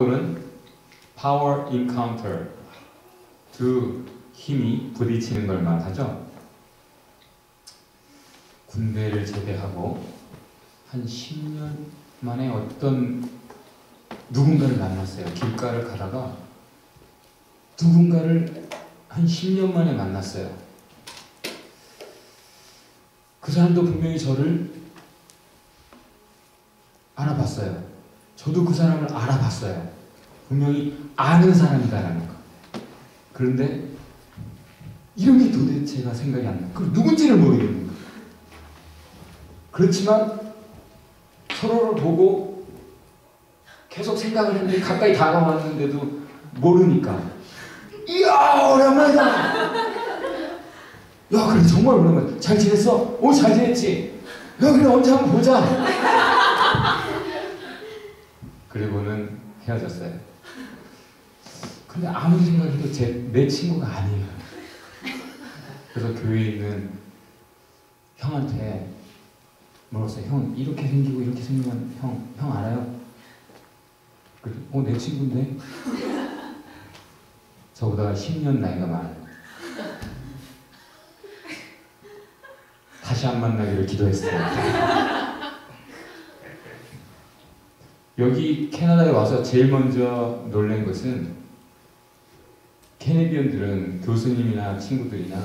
는 Power Encounter, 두 힘이 부딪히는 걸 말하죠. 군대를 제대하고 한 10년 만에 어떤 누군가를 만났어요. 길가를 가다가 누군가를 한 10년 만에 만났어요. 그 사람도 분명히 저를 알아봤어요. 저도 그 사람을 알아봤어요. 분명히 아는 사람이다라는 거. 그런데 이름이 도대체가 생각이 안 나요. 그 누군지를 모르겠는 거예요. 그렇지만 서로를 보고 계속 생각을 했는데 가까이 다가왔는데도 모르니까 이야 오랜만이다. 야 그래 정말 오랜만이다. 잘 지냈어? 오 잘 지냈지? 야 그래 언제 한번 보자. 그리고는 헤어졌어요. 근데 아무리 생각해도 내 친구가 아니에요. 그래서 교회에 있는 형한테 물었어요. 형 이렇게 생기고 이렇게 생기면 형 알아요? 그래, 내 친구인데? 저보다 10년 나이가 많아요. 다시 안 만나기를 기도했어요. 여기 캐나다에 와서 제일 먼저 놀란 것은 캐네디언들은 교수님이나 친구들이나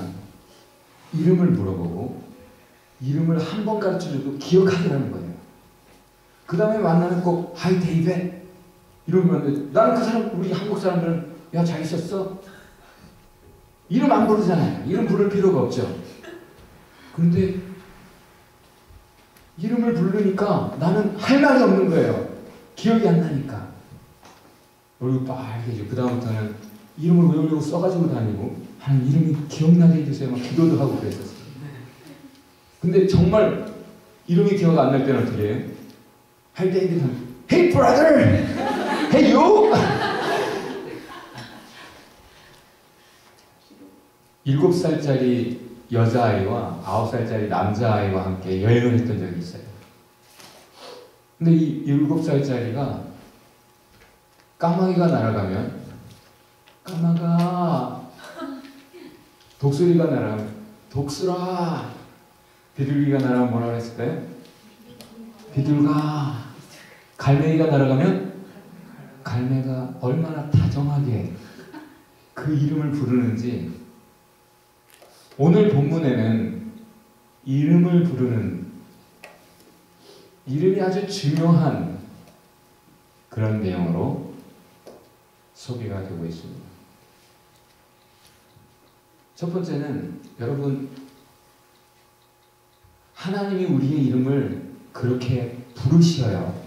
이름을 물어보고 이름을 한 번 가르쳐줘도 기억하더라는 거예요. 그 다음에 만나면 꼭 하이 데이빗 이러면 나는 그 사람 우리 한국 사람들은 야 잘 있었어? 이름 안 부르잖아요. 이름 부를 필요가 없죠. 그런데 이름을 부르니까 나는 할 말이 없는 거예요. 기억이 안 나니까. 얼굴 빨개지고 그 다음부터는 이름을 외우려고 써가지고 다니고 하는 이름이 기억나게 해주세요. 막 기도도 하고 그랬었어요. 근데 정말 이름이 기억 안 날 때는 어떻게 해요? 할 때 Hey brother! Hey you! 7살짜리 여자아이와 9살짜리 남자아이와 함께 여행을 했던 적이 있어요. 근데 이 7살짜리가 까마귀가 날아가면 까마가 독수리가 날아가면 독수라 비둘기가 날아가면 뭐라고 했을까요? 비둘가 갈매기가 날아가면 갈매가 얼마나 다정하게 그 이름을 부르는지 오늘 본문에는 이름을 부르는 이름이 아주 중요한 그런 내용으로 소개가 되고 있습니다. 첫 번째는 여러분 하나님이 우리의 이름을 그렇게 부르셔요.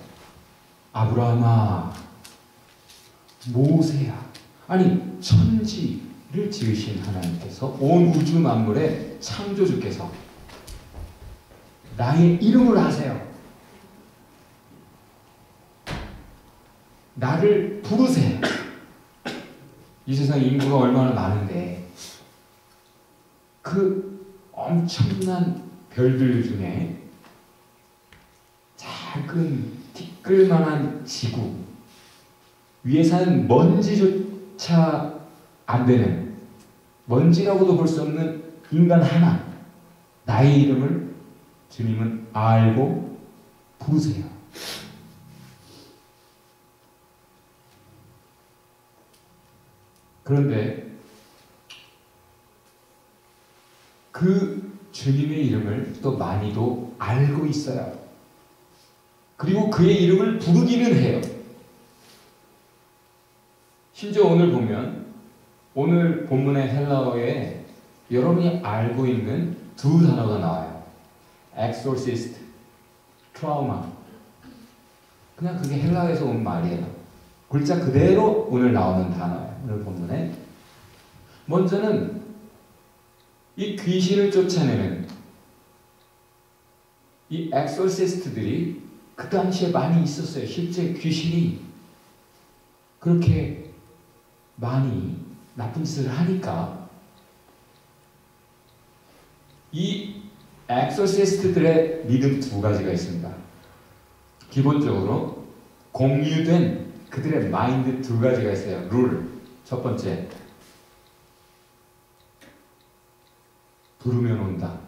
아브라함아, 모세야. 아니 천지를 지으신 하나님께서 온 우주 만물의 창조주께서 나의 이름을 아세요. 나를 부르세요. 이 세상 인구가 얼마나 많은데 그 엄청난 별들 중에 작은 티끌만한 지구 위에 사는 먼지조차 안 되는 먼지라고도 볼 수 없는 인간 하나 나의 이름을 주님은 알고 부르세요. 그런데 그 주님의 이름을 또 많이도 알고 있어요. 그리고 그의 이름을 부르기는 해요. 심지어 오늘 보면 오늘 본문의 헬라어에 여러분이 알고 있는 두 단어가 나와요. exorcist, trauma. 그냥 그게 헬라어에서 온 말이에요. 글자 그대로 오늘 나오는 단어예요. 오늘 본문에 먼저는 이 귀신을 쫓아내는 이 엑소시스트들이 그 당시에 많이 있었어요. 실제 귀신이 그렇게 많이 나쁜 짓을 하니까 이 엑소시스트들의 믿음 두 가지가 있습니다. 기본적으로 공유된 그들의 마인드 두 가지가 있어요. 룰. 첫 번째, 부르면 온다.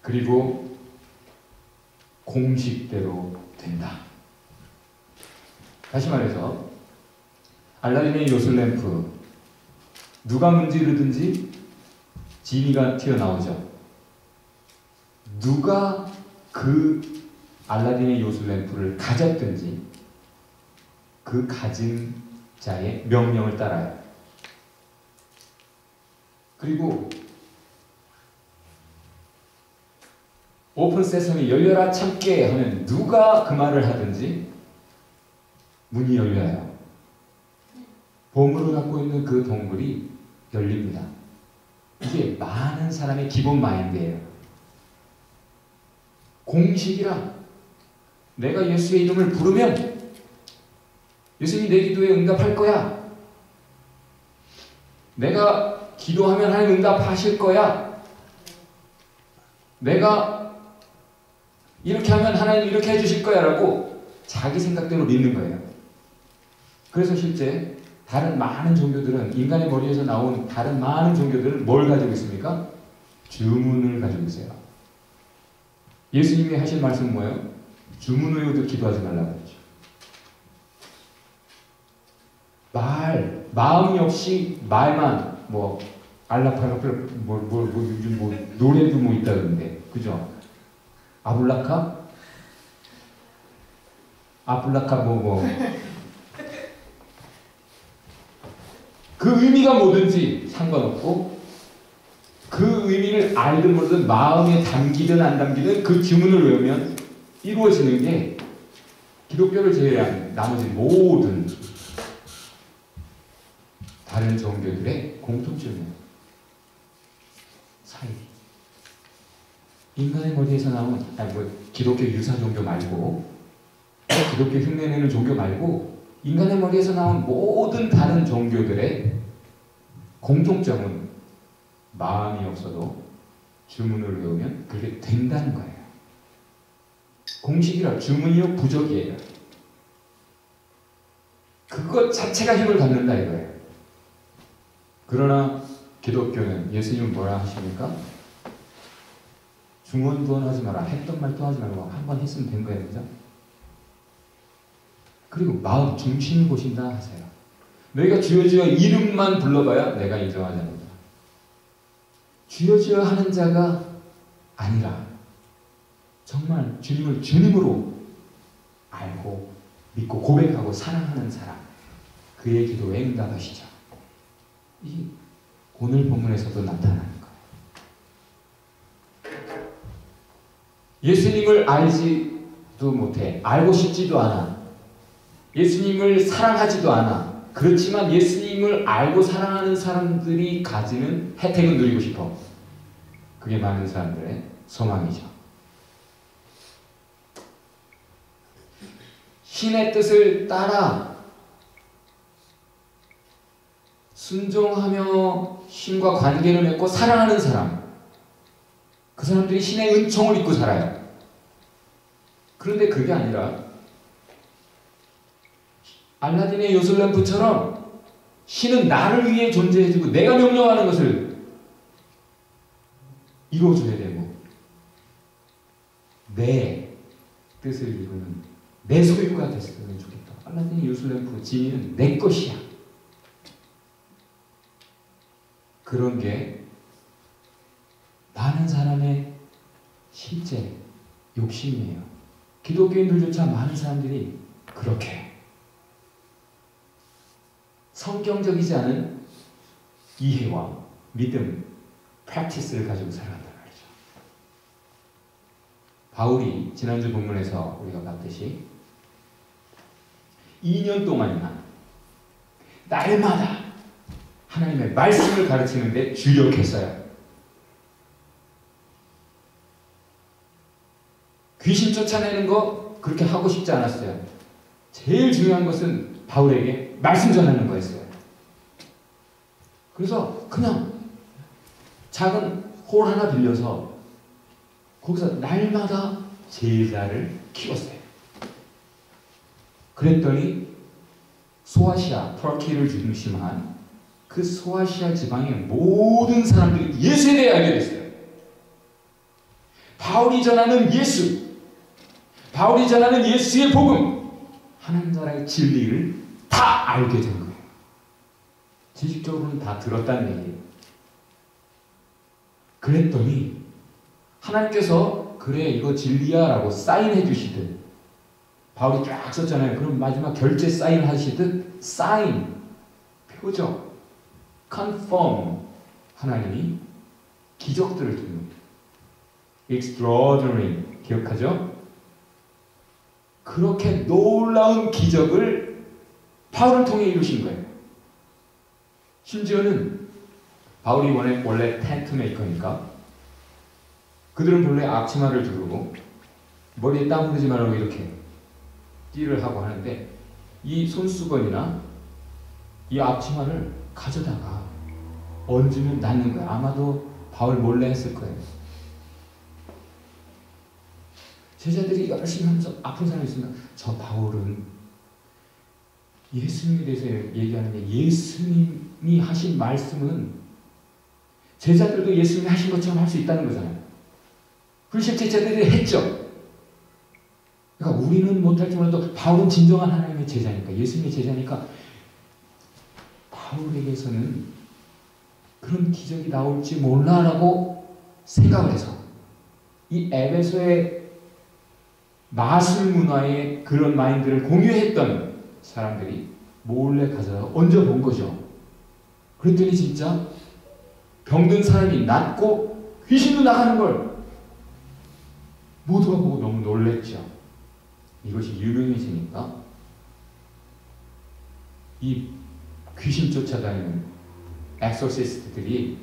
그리고 공식대로 된다. 다시 말해서 알라딘의 요술램프, 누가 문지르든지 지니가 튀어나오죠. 누가 그 알라딘의 요술램프를 가졌든지 그 가진 자의 명령을 따라요. 그리고 오픈 세서미 열려라 참깨 하면 누가 그 말을 하든지 문이 열려요. 보물을 갖고 있는 그 동굴이 열립니다. 이게 많은 사람의 기본 마인드예요. 공식이라 내가 예수의 이름을 부르면 예수님이 내 기도에 응답할 거야. 내가 기도하면 하나님 응답하실 거야. 내가 이렇게 하면 하나님 이렇게 해주실 거야 라고 자기 생각대로 믿는 거예요. 그래서 실제 다른 많은 종교들은, 인간의 머리에서 나온 다른 많은 종교들은 뭘 가지고 있습니까? 주문을 가지고 있어요. 예수님이 하실 말씀은 뭐예요? 주문 외우듯 기도하지 말라고 그러죠. 마음이 없이 말만, 알라파라플, 요즘 노래도 있다 그러는데, 그죠? 아블라카? 그 의미가 뭐든지 상관없고, 그 의미를 알든 모르든 마음에 담기든 안 담기든 그 주문을 외우면 이루어지는 게 기독교를 제외한 나머지 모든 다른 종교들의 공통점이에요. 사이. 인간의 머리에서 나온, 기독교 유사 종교 말고, 기독교 흉내내는 종교 말고, 인간의 머리에서 나온 모든 다른 종교들의 공통점은 마음이 없어도 주문을 외우면 그게 된다는 거예요. 공식이라 주문이요 부적이에요. 그것 자체가 힘을 갖는다 이거예요. 그러나 기독교는 예수님은 뭐라 하십니까? 중언부언하지 마라. 했던 말도 하지 말고 한 번 했으면 된 거예요. 그죠? 그리고 마음 중심을 보신다 하세요. 너희가 주여 이름만 불러봐야 내가 인정하지 않는다. 주여 하는 자가 아니라 정말 주님을 주님으로 알고 믿고 고백하고 사랑하는 사람, 그의 기도에 응답하시죠. 이 오늘 본문에서도 나타나는 거예요. 예수님을 알지도 못해, 알고 싶지도 않아, 예수님을 사랑하지도 않아. 그렇지만 예수님을 알고 사랑하는 사람들이 가지는 혜택은 누리고 싶어. 그게 많은 사람들의 소망이죠. 신의 뜻을 따라 순종하며 신과 관계를 맺고 사랑하는 사람, 그 사람들이 신의 은총을 입고 살아요. 그런데 그게 아니라 알라딘의 요술램프처럼 신은 나를 위해 존재해주고 내가 명령하는 것을 이루어줘야 되고, 내 뜻을 이루는 내 소유가 됐으면 좋겠다. 알라딘의 요술램프 지니는 내 것이야. 그런 게 많은 사람의 실제 욕심이에요. 기독교인들조차 많은 사람들이 그렇게 성경적이지 않은 이해와 믿음, 프랙티스를 가지고 살아간단 말이죠. 바울이 지난주 본문에서 우리가 봤듯이 2년 동안이나 날마다 하나님의 말씀을 가르치는데 주력했어요. 귀신 쫓아내는 거 그렇게 하고 싶지 않았어요. 제일 중요한 것은 바울에게 말씀 전하는 거였어요. 그래서 그냥 작은 홀 하나 빌려서 거기서 날마다 제자를 키웠어요. 그랬더니 소아시아, 터키를 중심한 그 소아시아 지방의 모든 사람들이 예수에 대해 알게 됐어요. 바울이 전하는 예수, 바울이 전하는 예수의 복음, 하나님 나라의 진리를 다 알게 된 거예요. 지식적으로는 다 들었다는 얘기예요. 그랬더니 하나님께서 그래 이거 진리야 라고 사인해 주시듯, 바울이 쫙 썼잖아요. 그럼 마지막 결제 사인 하시듯 사인, 표적, confirm, 하나님이 기적들을 줍니다. extraordinary, 기억하죠? 그렇게 놀라운 기적을 바울을 통해 이루신 거예요. 심지어는 바울이 원래 텐트 메이커니까 그들은 본래 앞치마를 두르고 머리에 땀 흐르지 말라고 이렇게 띠를 하고 하는데, 이 손수건이나 이 앞치마를 가져다가 얹으면 낫는 거예요. 아마도 바울 몰래 했을 거예요. 제자들이 열심히 하면서 아픈 사람이 있으면 저 바울은 예수님에 대해서 얘기하는데 예수님이 하신 말씀은 제자들도 예수님이 하신 것처럼 할 수 있다는 거잖아요. 그리고 실제 제자들이 했죠. 그러니까 우리는 못할 줄 몰라도 바울은 진정한 하나님의 제자니까, 예수님의 제자니까 바울에게서는 그런 기적이 나올지 몰라라고 생각을 해서 이 에베소의 마술 문화의 그런 마인드를 공유했던 사람들이 몰래 가져다 얹어본 거죠. 그랬더니 진짜 병든 사람이 낫고 귀신도 나가는 걸 모두가 보고 너무 놀랬죠. 이것이 유명해지니까 이 귀신 쫓아다니는 엑소시스트들이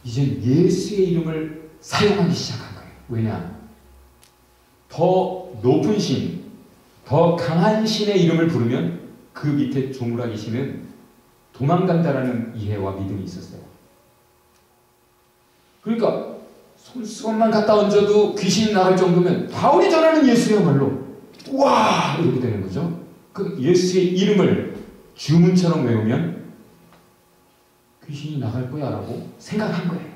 이젠 예수의 이름을 사용하기 시작한 거예요. 왜냐? 더 높은 신, 더 강한 신의 이름을 부르면 그 밑에 조무라기 신은 도망간다라는 이해와 믿음이 있었어요. 그러니까 손수건만 갖다 얹어도 귀신이 나갈 정도면 바울이 전하는 예수야말로 우와! 이렇게 되는 거죠. 그 예수의 이름을 주문처럼 외우면 귀신이 나갈 거야 라고 생각한 거예요.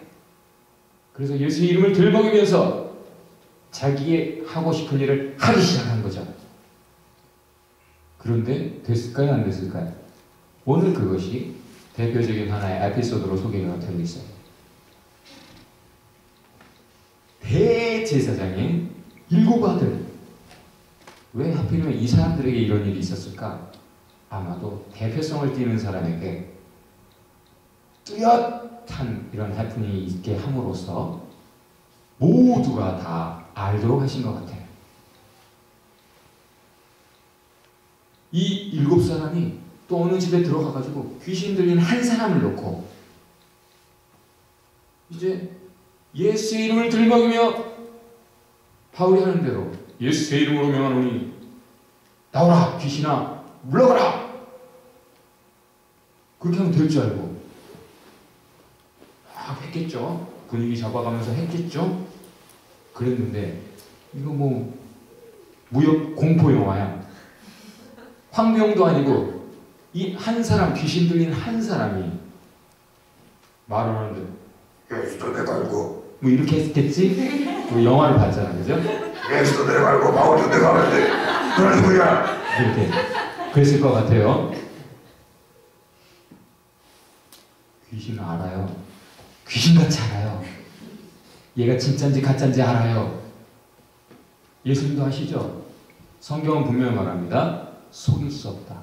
그래서 예수의 이름을 들먹이면서 자기의 하고 싶은 일을 하기 시작한 거죠. 그런데 됐을까요? 안 됐을까요? 오늘 그것이 대표적인 하나의 에피소드로 소개가 되고 있어요. 대제사장인 7 아들. 왜 하필이면 이 사람들에게 이런 일이 있었을까? 아마도 대표성을 띠는 사람에게 뚜렷한 이런 해프닝이 있게 함으로써 모두가 다 알도록 하신 것 같아요. 이 7 사람이 또 어느 집에 들어가가지고 귀신 들린 한 사람을 놓고 이제 예수의 이름을 들먹이며 바울이 하는 대로 예수의 이름으로 명하노니 나오라 귀신아 물러가라, 그렇게 하면 될 줄 알고 막 했겠죠. 분위기 잡아가면서 했겠죠. 그랬는데 이거 뭐 무협 공포 영화야. 황병도 아니고 이 한 사람, 귀신 들린 한 사람이 말을 하는데 예수도 내가 알고 뭐 이렇게 했겠지? 뭐 영화를 봤잖아, 그죠? 예수도 내가 알고 바울도 내가 아는데 그러는 거야. 이렇게 그랬을 것 같아요. 귀신은 알아요. 귀신같이 알아요. 얘가 진짜인지 가짜인지 알아요. 예수님도 아시죠? 성경은 분명히 말합니다. 속일 수 없다.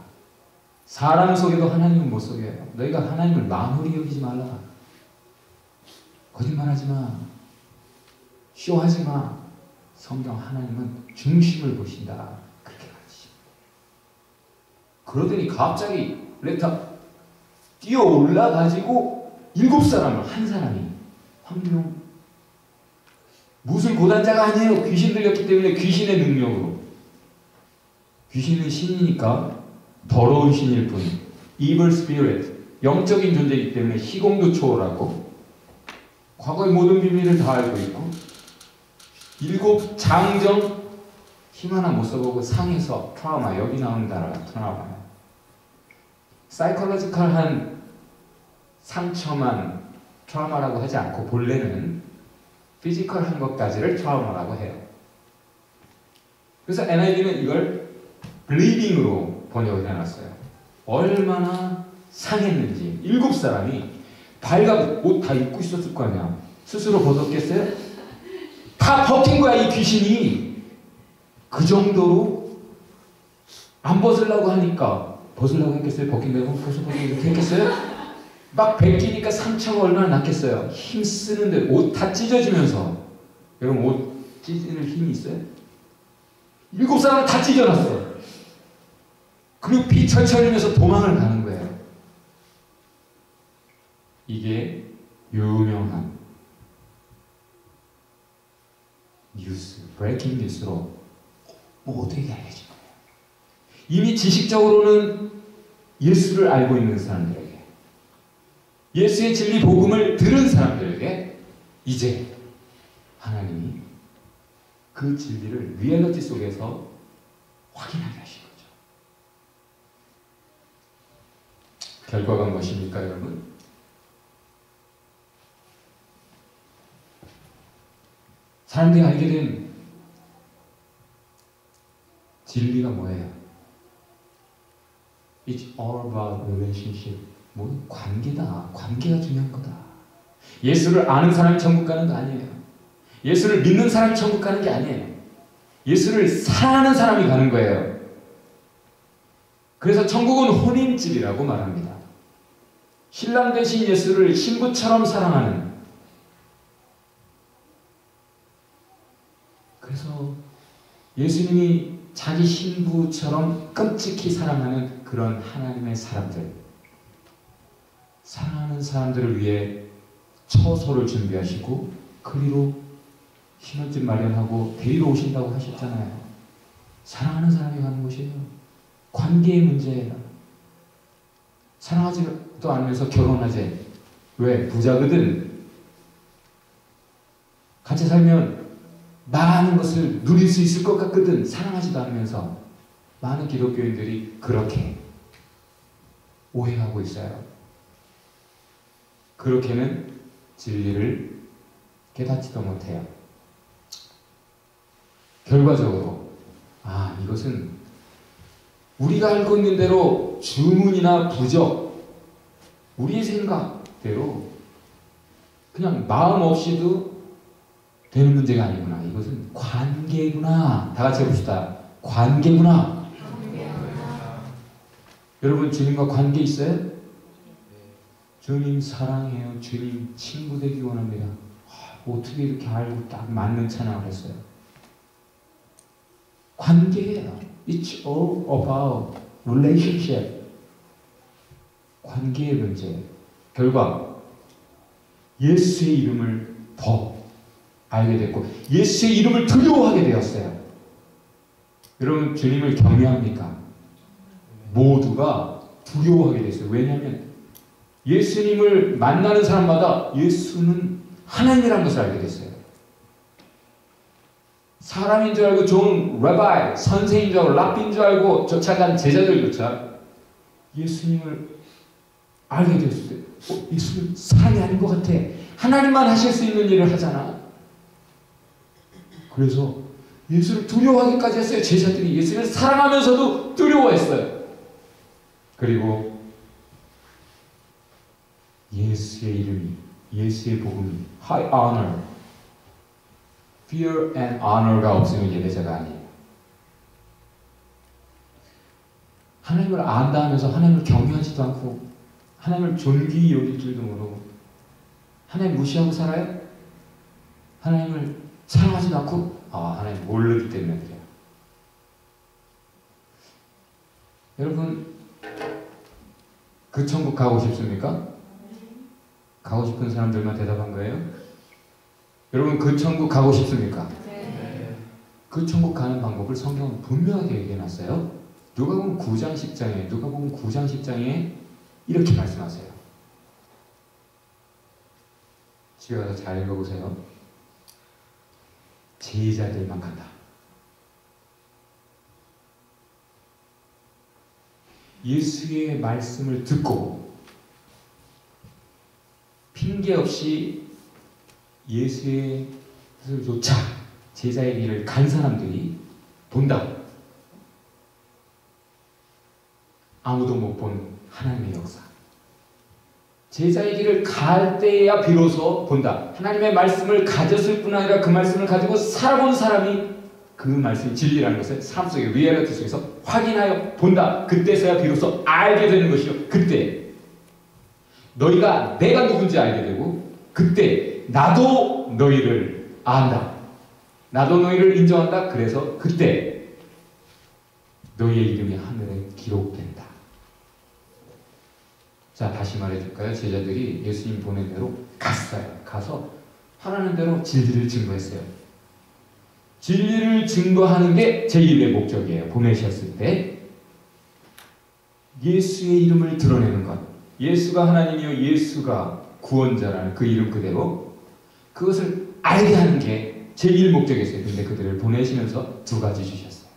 사람 속여도 하나님은 못 속여요. 너희가 하나님을 만홀히 여기지 말라. 거짓말하지 마. 쇼하지 마. 성경 하나님은 중심을 보신다. 그렇게 가르치십니다. 그러더니 갑자기 레타 뛰어 올라가지고 7 사람을, 한 사람이 황룡 무술 고단자가 아니에요. 귀신 들렸기 때문에 귀신의 능력으로. 귀신은 신이니까 더러운 신일 뿐, evil spirit, 영적인 존재이기 때문에 시공도 초월하고 과거의 모든 비밀을 다 알고 있고 7 장정 힘 하나 못 써보고 상해서 트라우마, 여기 나오는 단어가 트라우마예요. 사이콜로지컬한 상처만 트라우마라고 하지 않고 본래는 피지컬한 것까지를 트라우마라고 해요. 그래서 NIV는 이걸 bleeding으로 번역을 해놨어요. 얼마나 상했는지. 7사람이 발과 옷 다 입고 있었을 거 아니야. 스스로 벗었겠어요? 다 벗긴 거야, 이 귀신이. 그 정도로 안 벗으려고 하니까 벗으려고 했겠어요? 벗긴다고? 벗어 이렇게 했겠어요? 막 벗기니까 상처가 얼마나 났겠어요? 힘 쓰는데 옷 다 찢어지면서. 여러분 옷 찢는 힘이 있어요? 7사람은 다 찢어놨어. 그리고 피 철철 흘리면서 도망을 가는 거예요. 이게 유명한 뉴스, 브레이킹 뉴스로 어떻게 알려진 거예요? 이미 지식적으로는 예수를 알고 있는 사람들에게, 예수의 진리 복음을 들은 사람들에게 이제 하나님이 그 진리를 리얼리티 속에서 확인하게 하신 거죠. 결과가 무엇입니까, 여러분? 사람들이 알게 된 진리가 뭐예요? It's all about relationship. 뭐 관계다. 관계가 중요한 거다. 예수를 아는 사람이 천국 가는 거 아니에요. 예수를 믿는 사람이 천국 가는 게 아니에요. 예수를 사랑하는 사람이 가는 거예요. 그래서 천국은 혼인집이라고 말합니다. 신랑 되신 예수를 신부처럼 사랑하는. 그래서 예수님이 자기 신부처럼 끔찍히 사랑하는 그런 하나님의 사람들, 사랑하는 사람들을 위해 처소를 준비하시고 그리로 신혼집 마련하고 데리러 오신다고 하셨잖아요. 사랑하는 사람이 가는 곳이에요. 관계의 문제예요. 사랑하지도 않으면서 결혼하지. 왜? 부자거든. 같이 살면 많은 것을 누릴 수 있을 것 같거든. 사랑하지도 않으면서. 많은 기독교인들이 그렇게 오해하고 있어요. 그렇게는 진리를 깨닫지도 못해요. 결과적으로 이것은 우리가 알고 있는 대로 주문이나 부적, 우리의 생각대로 그냥 마음 없이도 되는 문제가 아니구나. 이것은 관계구나. 다 같이 해봅시다. 관계구나. 여러분 주님과 관계 있어요? 주님 사랑해요. 주님 친구 되기 원합니다. 어떻게 이렇게 알고 딱 맞는 찬양을 했어요? 관계예요. It's all about relationship. 관계의 문제. 결과 예수의 이름을 더 알게 됐고 예수의 이름을 두려워하게 되었어요. 여러분 주님을 경외합니까? 모두가 두려워하게 됐어요. 왜냐하면 예수님을 만나는 사람마다 예수는 하나님이라는 것을 알게 됐어요. 사람인 줄 알고 좋은 레바이, 선생인 줄 알고 랍비인 줄 알고 쫓아간 제자들조차 예수님을 알게 됐어요. 예수는 사람이 아닌 것 같아. 하나님만 하실 수 있는 일을 하잖아. 그래서 예수를 두려워하기까지 했어요. 제자들이 예수를 사랑하면서도 두려워했어요. 그리고 예수의 이름이, 예수의 복음이 high honor, fear and honor가 없으면 예배자가 아니에요. 하나님을 안다 하면서 하나님을 경외하지도 않고 하나님을 존귀히 여길 줄도 모르고 하나님 무시하고 살아요? 하나님을 사랑하지도 않고 하나님 모르기 때문에 그래요. 여러분 그 천국 가고 싶습니까? 가고 싶은 사람들만 대답한 거예요? 여러분 그 천국 가고 싶습니까? 네. 그 천국 가는 방법을 성경은 분명하게 얘기해놨어요. 누가복음 9장 10장에 누가복음 9장 10장에 이렇게 말씀하세요. 집에 가서 잘 읽어보세요. 제자들만 간다. 예수의 말씀을 듣고 핑계 없이 예수의 뜻을 조차 제자의 길을 간 사람들이 본다. 아무도 못 본 하나님의 역사. 제자의 길을 갈 때야 비로소 본다. 하나님의 말씀을 가졌을 뿐 아니라 그 말씀을 가지고 살아본 사람이 그 말씀이 진리라는 것을 삶 속의 리얼리티 속에서 확인하여 본다. 그때서야 비로소 알게 되는 것이요. 그때 너희가 내가 누군지 알게 되고 그때 나도 너희를 안다. 나도 너희를 인정한다. 그래서 그때 너희의 이름이 하늘에 기록된다. 자, 다시 말해줄까요? 제자들이 예수님 보낸 대로 갔어요. 가서 하라는 대로 진리를 증거했어요. 진리를 증거하는 게 제1의 목적이에요. 보내셨을 때 예수의 이름을 드러내는 것, 예수가 하나님이요 예수가 구원자라는 그 이름 그대로 그것을 알게 하는 게 제1 목적이었어요. 근데 그들을 보내시면서 두 가지 주셨어요.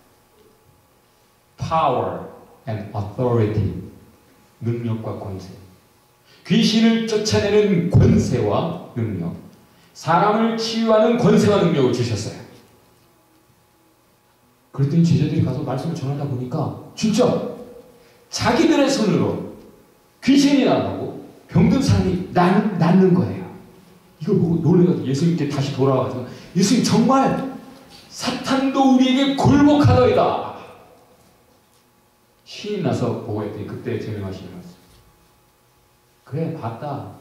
Power and authority, 능력과 권세. 귀신을 쫓아내는 권세와 능력, 사람을 치유하는 권세와 능력을 주셨어요. 그랬더니 제자들이 가서 말씀을 전하다 보니까 진짜 자기들의 손으로 귀신이 나가고 병든 사람이 낫는 거예요. 이걸 보고 놀래가지고 예수님께 다시 돌아와가지고 예수님 정말 사탄도 우리에게 굴복하더이다. 신이 나서 보고 했더니 그때 증명하시는 말씀. 그래 봤다.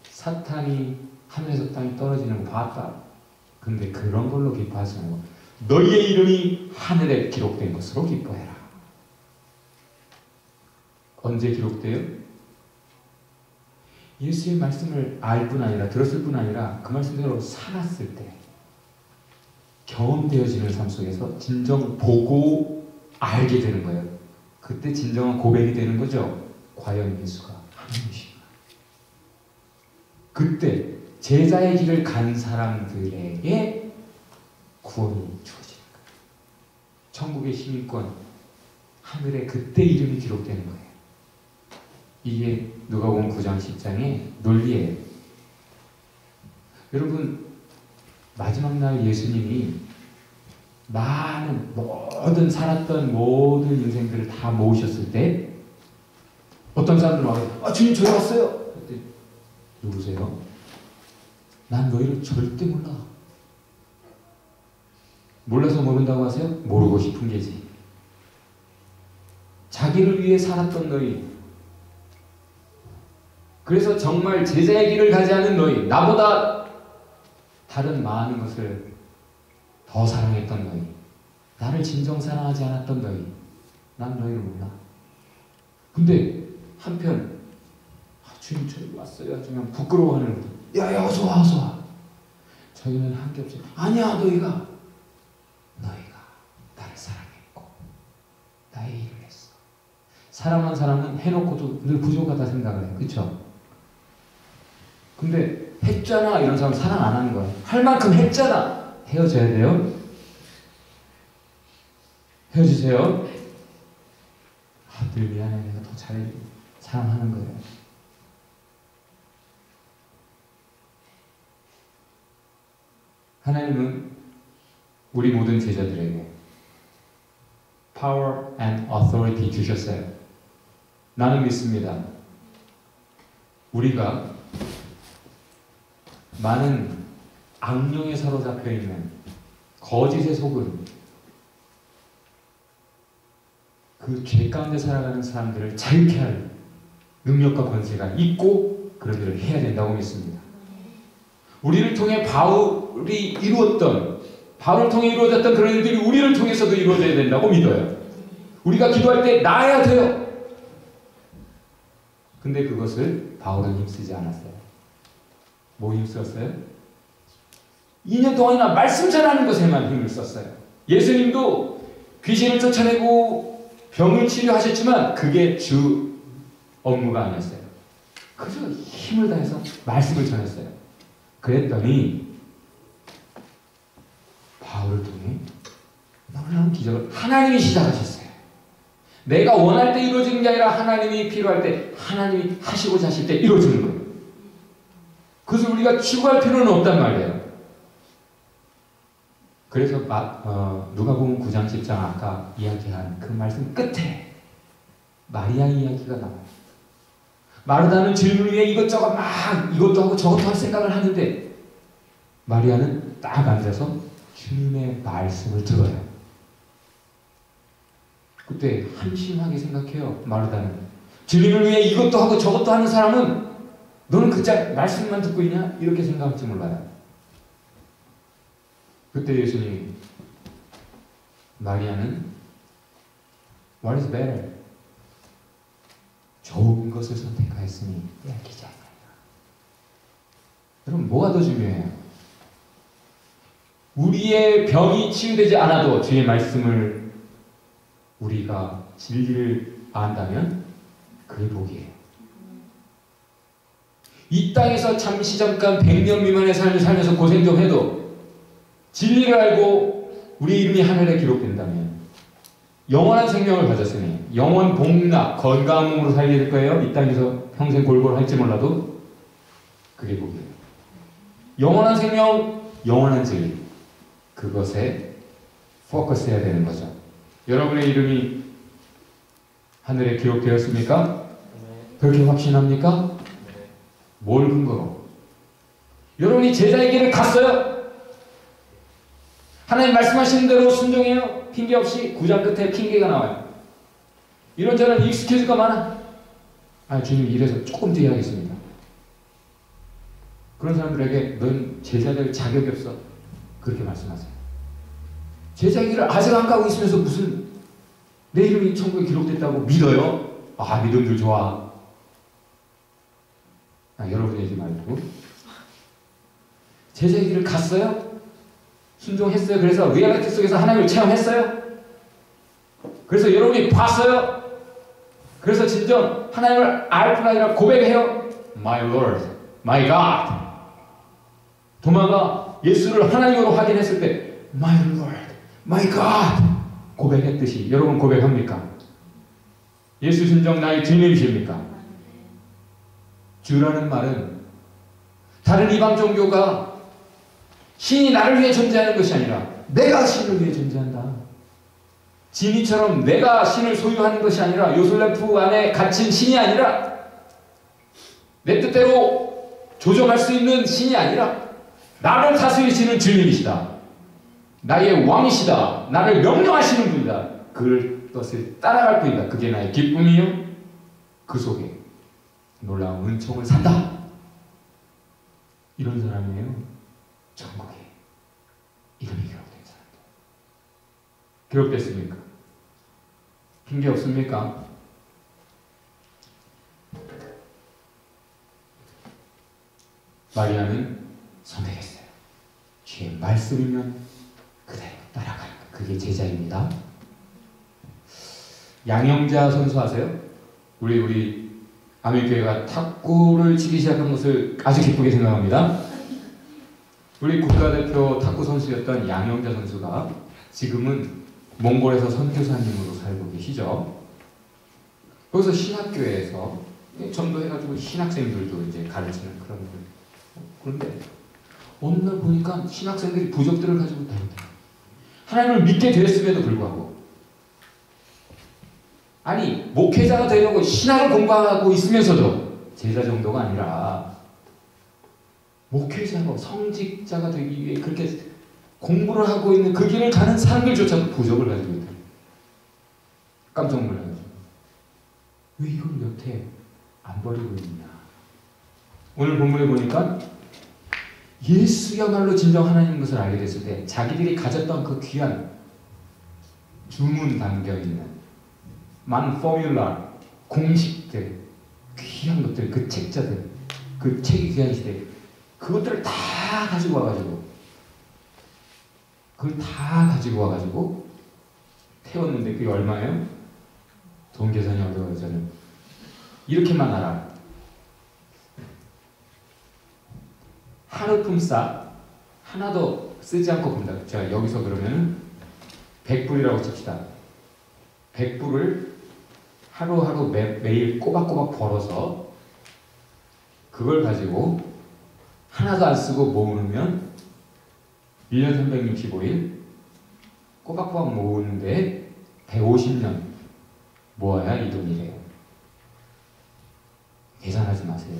사탄이 하늘에서 땅에 떨어지는 거 봤다. 근데 그런 걸로 기뻐하지 말고 너희의 이름이 하늘에 기록된 것으로 기뻐해라. 언제 기록돼요? 예수의 말씀을 알 뿐 아니라 들었을 뿐 아니라 그 말씀대로 살았을 때 경험되어지는 삶 속에서 진정 보고 알게 되는 거예요. 그때 진정한 고백이 되는 거죠. 과연 예수가 하나님이신가? 그때 제자의 길을 간 사람들에게 구원이 주어지는 거예요. 천국의 시민권, 하늘에 그때 이름이 기록되는 거예요. 이게 누가복음 9장 10장의 논리예요. 여러분, 마지막 날 예수님이 많은 모든 살았던 모든 인생들을 다 모으셨을 때 어떤 사람들은 와서 주님 저희 왔어요. 그때 누구세요? 난 너희를 절대 몰라. 몰라서 모른다고 하세요? 모르고 싶은 게지. 자기를 위해 살았던 너희, 그래서 정말 제자의 길을 가지 않은 너희, 나보다 다른 많은 것을 더 사랑했던 너희, 나를 진정 사랑하지 않았던 너희, 난 너희를 몰라. 근데 한편 주님 저희 왔어요 하지만 부끄러워하는 거죠. 야야 어서 와 어서 와. 저희는 한 게 없어요. 아니야 너희가 나를 사랑했고 나의 일을 했어. 사랑한 사람은 해놓고도 늘 부족하다 생각을 해요. 그렇죠? 근데 했잖아 이런 사람 사랑 안 하는 거예요. 할 만큼 했잖아. 헤어져야 돼요. 헤어지세요. 늘 미안해 내가 더 잘 사랑하는 거예요. 하나님은 우리 모든 제자들에게 power and authority 주셨어요. 나는 믿습니다. 우리가 많은 악령에 사로잡혀 있는 거짓에 속은 그 죄 가운데 살아가는 사람들을 자유케 할 능력과 권세가 있고 그런 일을 해야 된다고 믿습니다. 우리를 통해 바울을 통해 이루어졌던 그런 일들이 우리를 통해서도 이루어져야 된다고 믿어요. 우리가 기도할 때 나아야 돼요. 근데 그것을 바울은 힘쓰지 않았어요. 뭐 힘썼어요? 2년 동안이나 말씀 전하는 것에만 힘을 썼어요. 예수님도 귀신을 쫓아내고 병을 치료하셨지만 그게 주 업무가 아니었어요. 그저 힘을 다해서 말씀을 전했어요. 그랬더니 바울을 통해 놀라운 기적을 하나님이 시작하셨어요. 내가 원할 때 이루어지는 게 아니라 하나님이 필요할 때, 하나님이 하시고자 하실 때 이루어지는 거예요. 그것을 우리가 추구할 필요는 없단 말이에요. 그래서 누가복음 9장 10장 아까 이야기한 그 말씀 끝에 마리아 이야기가 나와요. 마르다는 질문을 위해 이것저것 막 이것도 하고 저것도 할 생각을 하는데 마리아는 딱 앉아서 주님의 말씀을 들어요. 그때 한심하게 생각해요. 마르다는 주님을 위해 이것도 하고 저것도 하는 사람은 너는 그냥 말씀만 듣고 있냐? 이렇게 생각할지 몰라요. 그때 예수님이 마리아는 What is better? 좋은 것을 선택하였으니 빼앗기지 않으리라. 여러분 뭐가 더 중요해요? 우리의 병이 치유되지 않아도 주의 말씀을 우리가 진리를 안다면 그게 복이에요. 이 땅에서 잠시 잠깐 100년 미만의 삶을 살면서 고생 좀 해도 진리를 알고 우리 이름이 하늘에 기록된다면 영원한 생명을 가졌으니 영원 복락 건강한 몸으로 살게 될 거예요. 이 땅에서 평생 골골 할지 몰라도 그게 복이에요. 영원한 생명, 영원한 진리, 그것에 포커스해야 되는 거죠. 여러분의 이름이 하늘에 기록되었습니까? 그렇게 확신합니까? 뭘 근거로? 여러분이 제자의 길을 갔어요? 하나님 말씀하시는 대로 순종해요? 핑계 없이 9장 끝에 핑계가 나와요. 이런저런 익스큐즈가 많아. 주님 이래서 조금 뒤에 하겠습니다. 그런 사람들에게 넌 제자 될 자격이 없어. 그렇게 말씀하세요. 제자의 길을 아직 안 가고 있으면서 무슨 내 이름이 천국에 기록됐다고 믿어요? 믿음들 좋아. 여러분의 얘기 말고 제자의 길을 갔어요? 순종했어요? 그래서 리얼리티 속에서 하나님을 체험했어요? 그래서 여러분이 봤어요? 그래서 진정 하나님을 알 뿐 아니라 고백해요? My Lord, My God. 도마가 예수를 하나님으로 확인했을 때 My Lord, My God 고백했듯이 여러분 고백합니까? 예수 진정 나의 주님이십니까? 주라는 말은 다른 이방 종교가 신이 나를 위해 존재하는 것이 아니라 내가 신을 위해 존재한다. 지니처럼 내가 신을 소유하는 것이 아니라 요술램프 안에 갇힌 신이 아니라 내 뜻대로 조정할 수 있는 신이 아니라 나를 다스리시는 주님이시다. 나의 왕이시다. 나를 명령하시는 분이다. 그것을 따라갈 뿐이다. 그게 나의 기쁨이요. 그 속에 놀라운 은총을 산다. 이런 사람이에요. 천국에 이름이 기록된 사람들. 기록됐습니까? 핑계 없습니까? 마리아는 선택했어요. 주의 말씀이면 그대로 따라가는 것. 그게 제자입니다. 양영자 선수 아세요? 우리 아멘교회가 탁구를 치기 시작한 것을 아주 기쁘게 생각합니다. 우리 국가대표 탁구 선수였던 양영자 선수가 지금은 몽골에서 선교사님으로 살고 계시죠. 거기서 신학교에서 전도해가지고 신학생들도 이제 가르치는 그런 걸. 그런데 어느 날 보니까 신학생들이 부적들을 가지고 다닌다. 하나님을 믿게 되었음에도 불구하고 목회자가 되려고 신학을 공부하고 있으면서도 제자 정도가 아니라 목회자고 성직자가 되기 위해 그렇게 공부를 하고 있는 그 길을 가는 사람들조차도 부적을 가지고 있다. 깜짝 놀라요. 왜 이걸 여태 안 버리고 있냐. 오늘 본문에 보니까 예수야말로 진정 하나님인 것을 알게 됐을 때 자기들이 가졌던 그 귀한 주문 담겨있는 포뮬라, 공식들, 귀한 것들, 그 책자들, 그 책이 귀한 시대 그것들을 다 가지고 와가지고 그걸 다 가지고 와가지고 태웠는데 그게 얼마예요? 돈 계산이 어려워요. 저는 이렇게만 알아. 하루 품삯 하나도 쓰지 않고 본다. 제가 여기서 그러면 100불이라고 칩시다. 100불을 하루하루 매일 꼬박꼬박 벌어서 그걸 가지고 하나도 안 쓰고 모으면 1년 365일 꼬박꼬박 모으는데 150년 모아야 이 돈이래요. 계산하지 마세요.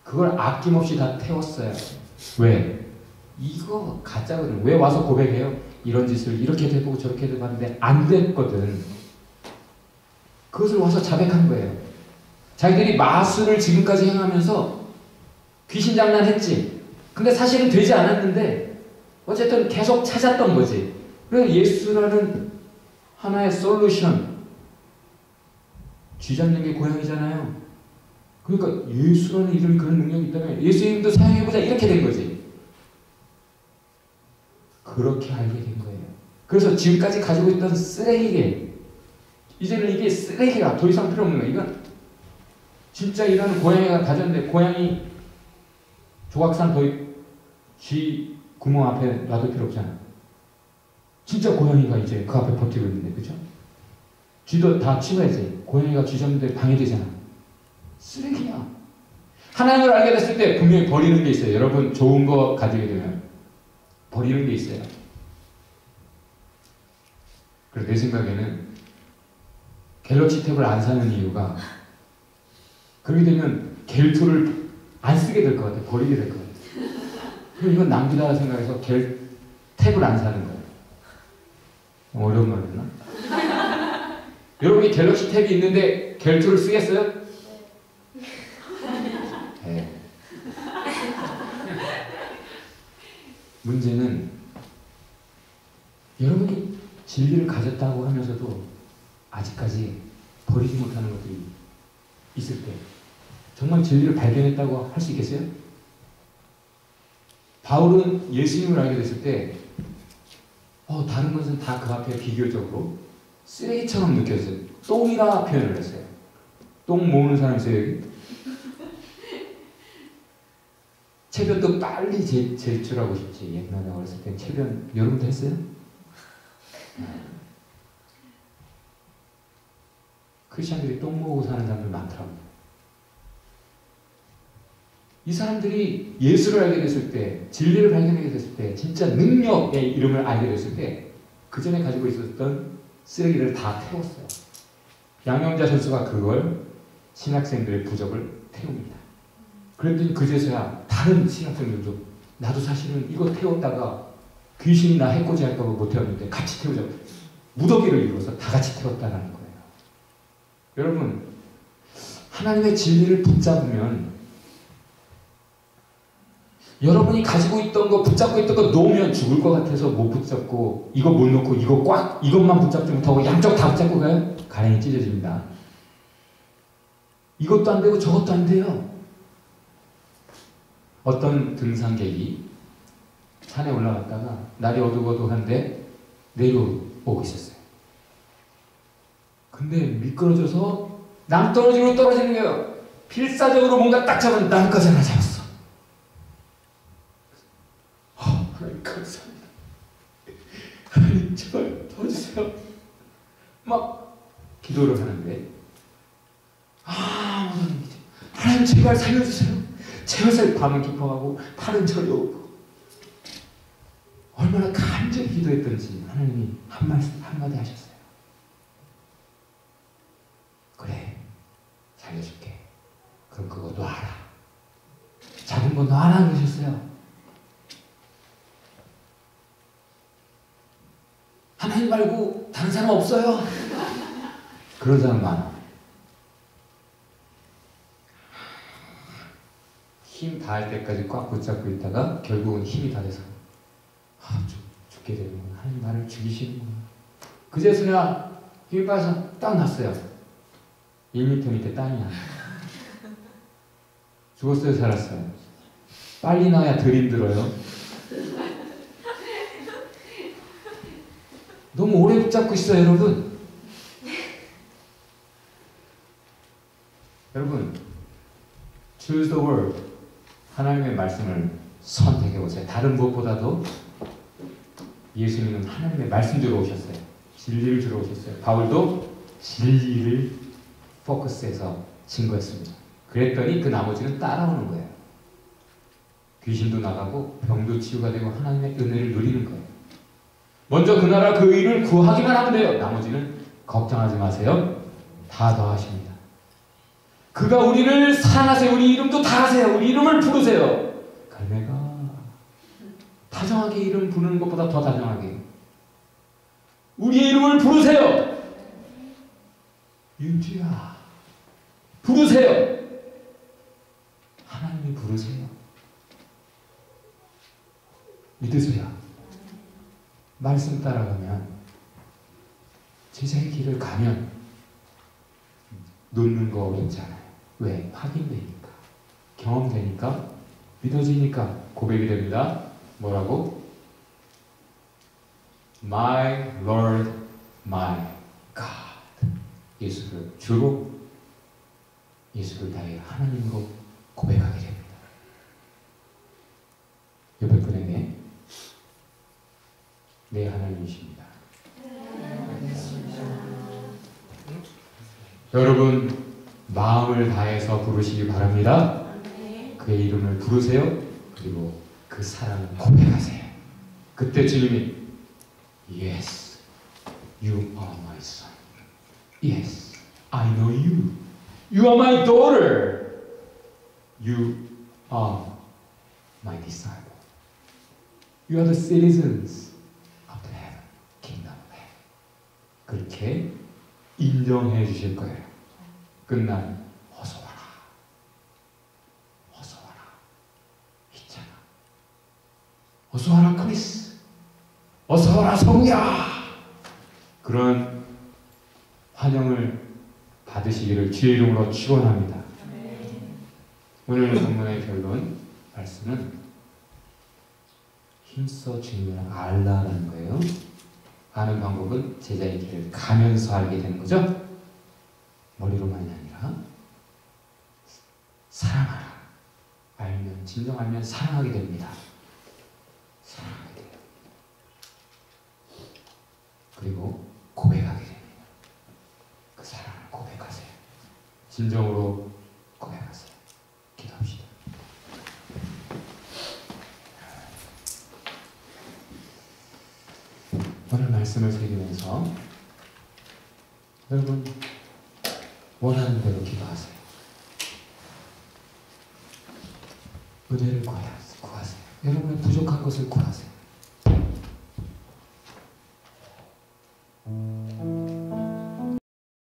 그걸 아낌없이 다 태웠어요. 왜? 이거 가짜거든. 왜 와서 고백해요? 이런 짓을 이렇게도 해보고 저렇게도 해봤는데 안 됐거든. 그것을 와서 자백한 거예요. 자기들이 마술을 지금까지 행하면서 귀신 장난했지. 근데 사실은 되지 않았는데 어쨌든 계속 찾았던 거지. 그래서 예수라는 하나의 솔루션. 쥐 잡는 게 고양이잖아요. 그러니까 예수라는 이름이 그런 능력이 있다면 예수 이름도 사용해보자 이렇게 된 거지. 그렇게 알게 된 거예요. 그래서 지금까지 가지고 있던 쓰레기게 이제는 이게 쓰레기가 더 이상 필요 없는 거예요. 이건 진짜 이런 고양이가 가졌는데 고양이 조각상 쥐 구멍 앞에 놔둘 필요 없잖아. 진짜 고양이가 이제 그 앞에 버티고 있는데, 그죠? 쥐도 다 치워야지. 고양이가 쥐 잡는데 방해되잖아. 쓰레기야. 하나님을 알게 됐을 때 분명히 버리는 게 있어요. 여러분 좋은 거 가지게 되면 버리는 게 있어요. 그래서 내 생각에는 갤럭시 탭을 안 사는 이유가 그렇게 되면 갤2를 안 쓰게 될 것 같아. 버리게 될 것 같아. 그럼 이건 낭비다 생각해서 탭을 안 사는 거예요. 어려운 말 했나? 여러분이 갤럭시 탭이 있는데 갤2를 쓰겠어요? 네. 문제는 여러분이 진리를 가졌다고 하면서도 아직까지 버리지 못하는 것들이 있을 때 정말 진리를 발견했다고 할 수 있겠어요? 바울은 예수님을 알게 됐을 때 다른 것은 다 그 앞에 비교적으로 쓰레기처럼 느껴졌어요. 똥이라 표현을 했어요. 똥 모으는 사람 있어요 여기? 체변도 빨리 제출하고 싶지. 옛날에 어렸을 때 체변 여러분도 했어요? 크리스천들이 똥 모으고 사는 사람들 많더라고요. 이 사람들이 예수를 알게 됐을 때, 진리를 발견하게 됐을 때, 진짜 능력의 이름을 알게 됐을 때, 그 전에 가지고 있었던 쓰레기를 다 태웠어요. 양영자 선수가 그걸 신학생들의 부적을 태웁니다. 그랬더니 그제서야 다른 신학생들도 나도 사실은 이거 태웠다가 귀신이 나 해코지 할까봐 못 태웠는데 같이 태우자. 무더기를 이루어서 다 같이 태웠다는 거예요. 여러분, 하나님의 진리를 붙잡으면 여러분이 가지고 있던 거, 붙잡고 있던 거 놓으면 죽을 것 같아서 못 붙잡고 이거 못 놓고 이것만 붙잡지 못하고 양쪽 다 붙잡고 가요? 가랭이 찢어집니다. 이것도 안 되고 저것도 안 돼요. 어떤 등산객이 산에 올라갔다가 날이 어둑어둑한데 내려오고 있었어요. 근데 미끄러져서 낭떠러지로 떨어지는 거예요. 필사적으로 뭔가 딱 잡으면 나뭇가지 하나 잡았어. 하나님 감사합니다. 하나님 제발 도와주세요. 막 기도를 하는데 하나님 제발 살려주세요. 제발 밤은 깊어가고 팔은 저려오고 얼마나 간절히 기도했던지 하나님이 한마디 하셨어요. 그래, 살려줄게. 그럼 그거 놔라. 작은 거 놔라 그러셨어요. 하나님 말고 다른 사람 없어요? 그런 사람 많아. 힘 다할 때까지 꽉 붙잡고 있다가 결국은 힘이 다 돼서 죽게 되는구나. 하나님 나를 죽이시는구나. 그제서야 힘이 빠져서 딱 났어요. 1m 밑에 땅이야. 죽었어요, 살았어요? 빨리 나야 덜 힘들어요. 너무 오래 붙잡고 있어요, 여러분. 여러분, choose the word. 하나님의 말씀을 선택해보세요. 다른 무엇보다도 예수님은 하나님의 말씀 주러 오셨어요. 진리를 주러 오셨어요. 바울도 진리를 포커스해서 증거했습니다. 그랬더니 그 나머지는 따라오는 거예요. 귀신도 나가고 병도 치유가 되고 하나님의 은혜를 누리는 거예요. 먼저 그 나라 그 의를 구하기만 하면 돼요. 나머지는 걱정하지 마세요. 다 더하십니다. 그가 우리를 사랑하세요. 우리 이름도 다 하세요. 우리 이름을 부르세요. 갈매가 다정하게 이름 부르는 것보다 더 다정하게 우리의 이름을 부르세요. 윤주야 부르세요. 하나님이 부르세요. 믿으세요. 말씀 따라가면 제자의 길을 가면 놓는 거 어렵지 않아요. 왜? 확인되니까 경험되니까 믿어지니까 고백이 됩니다. 뭐라고? My Lord, my God. 예수를 주로 예수를 다해 하나님으로 고백하게 됩니다. 옆에 분에게 내 하나님이십니다. 여러분 마음을 다해서 부르시기 바랍니다. 그의 이름을 부르세요. 그리고 그 사랑을 고백하세요. 그때 주님이 Yes, you are my son. Yes, I know you. You are my daughter. You are my disciple. You are the citizens of the heaven, kingdom of heaven. 그렇게 인정해 주실 거예요. 끝나면 어서 와라. 어서 와라. 있잖아. 어서 와라 크리스. 어서 와라 성우야. 그런 환영을 받으시기를 주의 이름으로 축원합니다. 오늘 본문의 결론 말씀은 힘써 주님을 알라라는 거예요. 아는 방법은 제자의 길을 가면서 알게 되는 거죠. 머리로만이 아니라 사랑하라. 알면 진정 알면 사랑하게 됩니다. 사랑하게 돼요. 그리고 고백하게 됩니다. 그 사랑을 고백하세요. 진정으로 고백하세요. 기도합시다. 오늘 말씀을 새기면서 여러분 원하는 대로 기도하세요. 은혜를 구하세요. 여러분의 부족한 것을 구하세요.